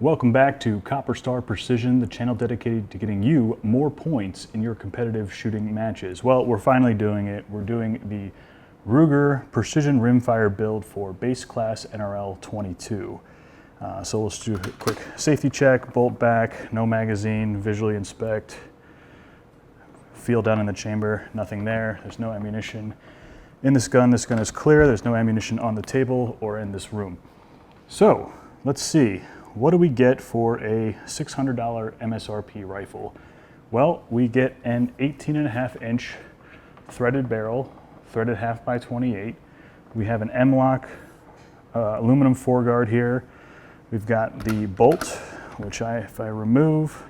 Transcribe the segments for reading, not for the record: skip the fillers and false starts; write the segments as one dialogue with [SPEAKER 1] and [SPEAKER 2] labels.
[SPEAKER 1] Welcome back to Copper Star Precision, the channel dedicated to getting you more points in your competitive shooting matches. Well, we're finally doing it. We're doing the Ruger Precision Rimfire build for base class NRL22. So let's do a quick safety check, bolt back, no magazine, visually inspect, feel down in the chamber, nothing there. There's no ammunition in this gun. This gun is clear. There's no ammunition on the table or in this room. So let's see. What do we get for a $600 MSRP rifle? Well, we get an 18.5-inch threaded barrel, threaded 1/2x28. We have an M-lock aluminum foreguard here. We've got the bolt, which if I remove,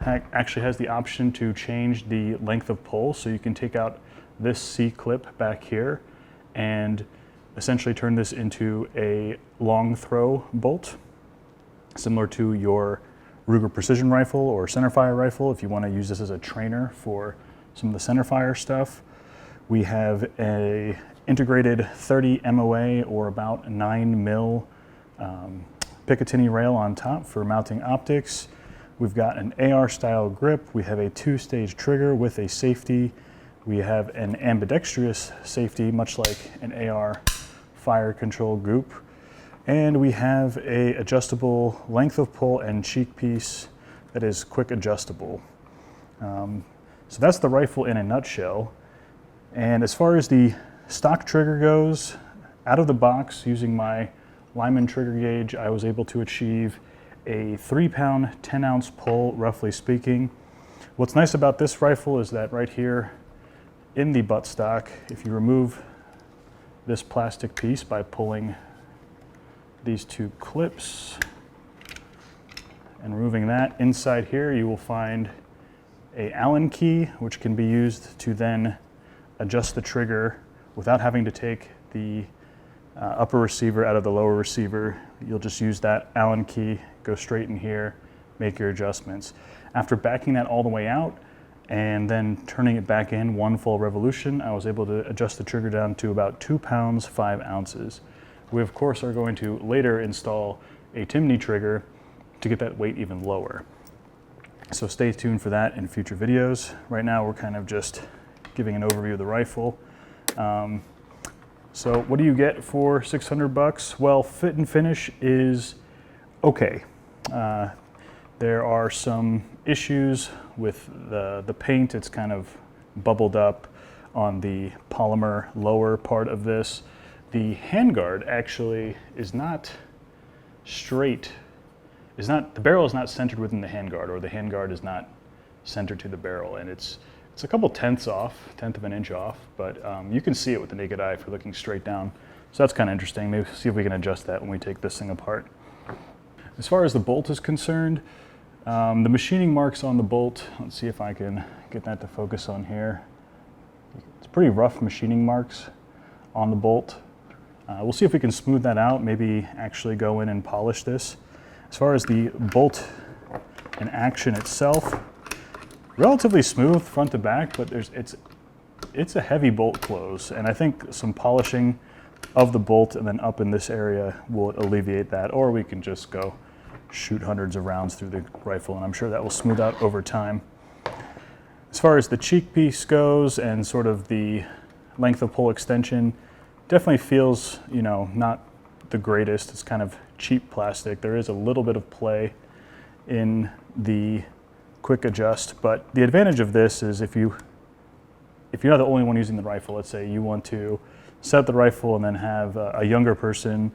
[SPEAKER 1] actually has the option to change the length of pull. So you can take out this C-clip back here and essentially turn this into a long throw bolt, similar to your Ruger Precision rifle or centerfire rifle if you want to use this as a trainer for some of the centerfire stuff. We have a integrated 30 MOA or about 9 mil Picatinny rail on top for mounting optics. We've got an AR style grip. We have a 2-stage trigger with a safety. We have an ambidextrous safety, much like an AR fire control group. And we have a adjustable length of pull and cheek piece that is quick adjustable. So that's the rifle in a nutshell. And as far as the stock trigger goes, out of the box, using my Lyman trigger gauge, I was able to achieve a 3-pound, 10-ounce pull, roughly speaking. What's nice about this rifle is that right here in the buttstock, if you remove this plastic piece by pulling these two clips and removing that, inside here you will find a Allen key, which can be used to then adjust the trigger without having to take the upper receiver out of the lower receiver. You'll just use that Allen key, go straight in here, make your adjustments. After backing that all the way out and then turning it back in one full revolution, I was able to adjust the trigger down to about 2 pounds, 5 ounces. We of course are going to later install a Timney trigger to get that weight even lower. So stay tuned for that in future videos. Right now we're kind of just giving an overview of the rifle. So what do you get for 600 bucks? Well, fit and finish is okay. There are some issues with the paint. It's kind of bubbled up on the polymer lower part of this. The handguard actually is not straight, the barrel is not centered within the handguard, or the handguard is not centered to the barrel, and it's a couple tenths off, 1/10 of an inch off, but you can see it with the naked eye if you're looking straight down. So that's kind of interesting. Maybe see if we can adjust that when we take this thing apart. As far as the bolt is concerned, the machining marks on the bolt, let's see if I can get that to focus on here. It's pretty rough machining marks on the bolt. We'll see if we can smooth that out, maybe actually go in and polish this. As far as the bolt and action itself, relatively smooth front to back, but it's a heavy bolt close, and I think some polishing of the bolt and then up in this area will alleviate that, or we can just go shoot hundreds of rounds through the rifle, and I'm sure that will smooth out over time. As far as the cheek piece goes and sort of the length of pull extension, definitely feels, not the greatest. It's kind of cheap plastic. There is a little bit of play in the quick adjust, but the advantage of this is if you're not the only one using the rifle, let's say you want to set the rifle and then have a younger person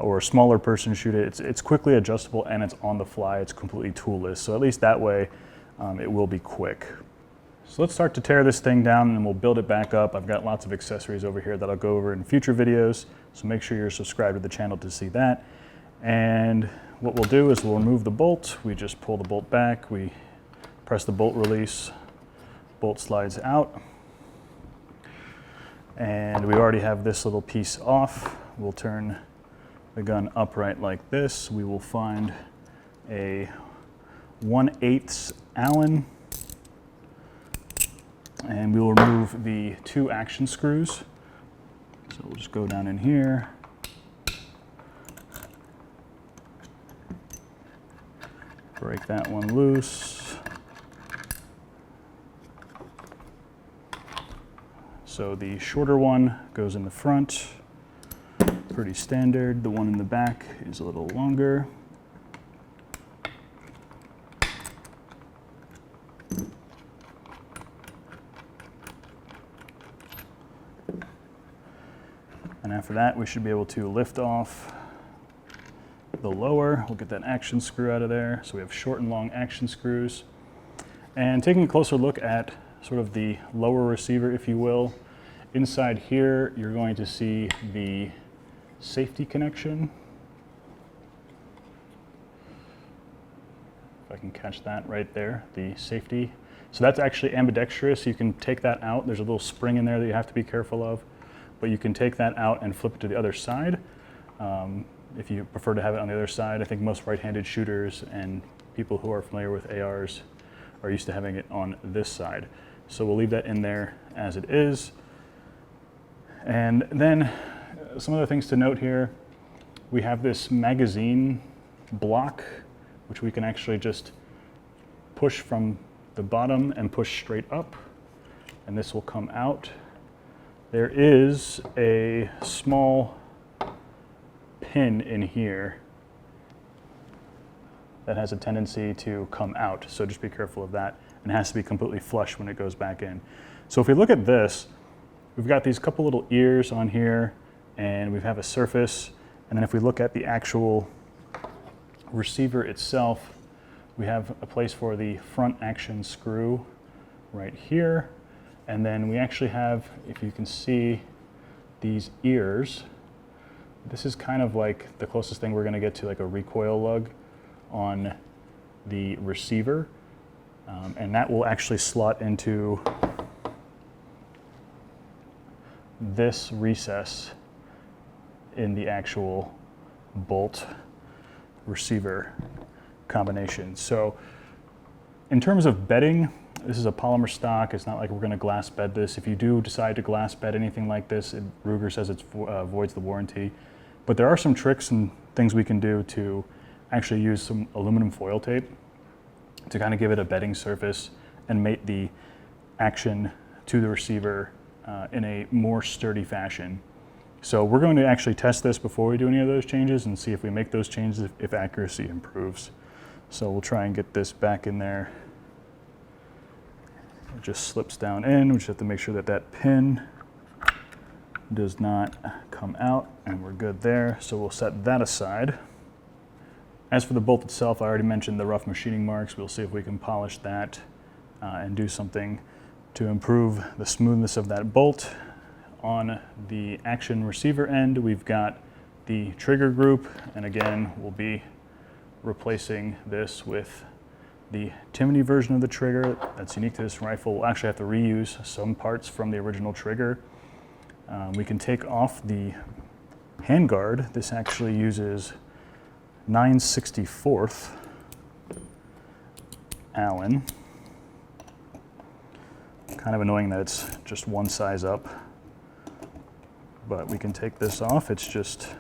[SPEAKER 1] or a smaller person shoot it, it's quickly adjustable and it's on the fly. It's completely toolless. So at least that way it will be quick. So let's start to tear this thing down and then we'll build it back up. I've got lots of accessories over here that I'll go over in future videos, so make sure you're subscribed to the channel to see that. And what we'll do is we'll remove the bolt. We just pull the bolt back, we press the bolt release, bolt slides out. And we already have this little piece off. We'll turn the gun upright like this. We will find a 1/8 Allen, and we will remove the 2 action screws. So we'll just go down in here, Break that one loose. So the shorter one goes in the front, pretty standard. The one in the back is a little longer. And after that, we should be able to lift off the lower. We'll get that action screw out of there. So we have short and long action screws. And taking a closer look at sort of the lower receiver, if you will, inside here, you're going to see the safety connection. If I can catch that right there, the safety. So that's actually ambidextrous. You can take that out. There's a little spring in there that you have to be careful of, but you can take that out and flip it to the other side. If you prefer to have it on the other side, I think most right-handed shooters and people who are familiar with ARs are used to having it on this side. So we'll leave that in there as it is. And then some other things to note here. We have this magazine block, which we can actually just push from the bottom and push straight up, and this will come out. There is a small pin in here that has a tendency to come out, so just be careful of that, and it has to be completely flush when it goes back in. So if we look at this, we've got these couple little ears on here, and we have a surface, and then if we look at the actual receiver itself, we have a place for the front action screw right here, and then we actually have, if you can see, these ears. This is kind of like the closest thing we're going to get to like a recoil lug on the receiver, and that will actually slot into this recess in the actual bolt receiver combination. So in terms of bedding, this is a polymer stock. It's not like we're going to glass bed this. If you do decide to glass bed anything like this, Ruger says it voids the warranty. But there are some tricks and things we can do to actually use some aluminum foil tape to kind of give it a bedding surface and mate the action to the receiver in a more sturdy fashion. So we're going to actually test this before we do any of those changes and see if we make those changes, if accuracy improves. So we'll try and get this back in there. It just slips down in. We just have to make sure that that pin does not come out, and we're good there. So we'll set that aside. As for the bolt itself, I already mentioned the rough machining marks. We'll see if we can polish that and do something to improve the smoothness of that bolt. On the action receiver end, we've got the trigger group, and again, we'll be replacing this with the Timney version of the trigger that's unique to this rifle. We'll actually have to reuse some parts from the original trigger. We can take off the handguard. This actually uses 9/64 Allen. Kind of annoying that it's just one size up, but we can take this off. It's just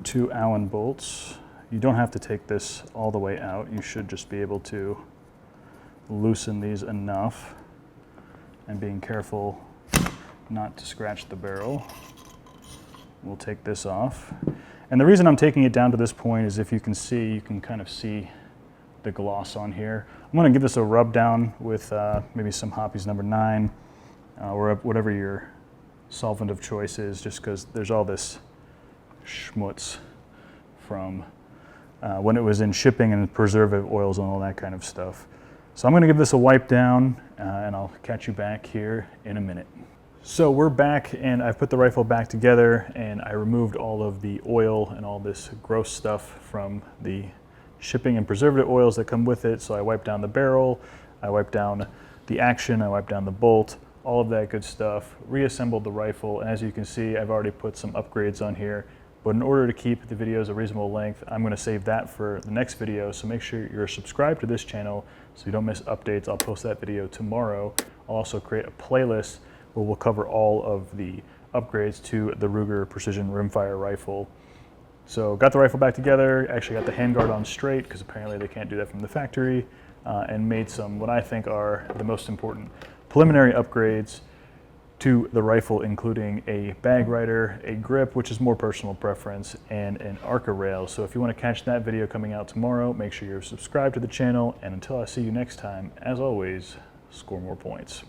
[SPEAKER 1] 2 Allen bolts. You don't have to take this all the way out. You should just be able to loosen these enough, and being careful not to scratch the barrel. We'll take this off. And the reason I'm taking it down to this point is if you can see, you can kind of see the gloss on here. I'm going to give this a rub down with maybe some Hoppy's number 9 or whatever your solvent of choice is, just because there's all this schmutz from when it was in shipping and preservative oils and all that kind of stuff. So I'm going to give this a wipe down and I'll catch you back here in a minute. So we're back, and I've put the rifle back together, and I removed all of the oil and all this gross stuff from the shipping and preservative oils that come with it. So I wiped down the barrel, I wiped down the action, I wiped down the bolt, all of that good stuff, reassembled the rifle, and as you can see, I've already put some upgrades on here. But in order to keep the videos a reasonable length, I'm going to save that for the next video, so make sure you're subscribed to this channel so you don't miss updates. I'll post that video tomorrow. I'll also create a playlist where we'll cover all of the upgrades to the Ruger Precision Rimfire rifle. So got the rifle back together, actually got the handguard on straight because apparently they can't do that from the factory, and made some what I think are the most important preliminary upgrades to the rifle, including a bag rider, a grip, which is more personal preference, and an ARCA rail. So if you want to catch that video coming out tomorrow, make sure you're subscribed to the channel, and until I see you next time, as always, score more points.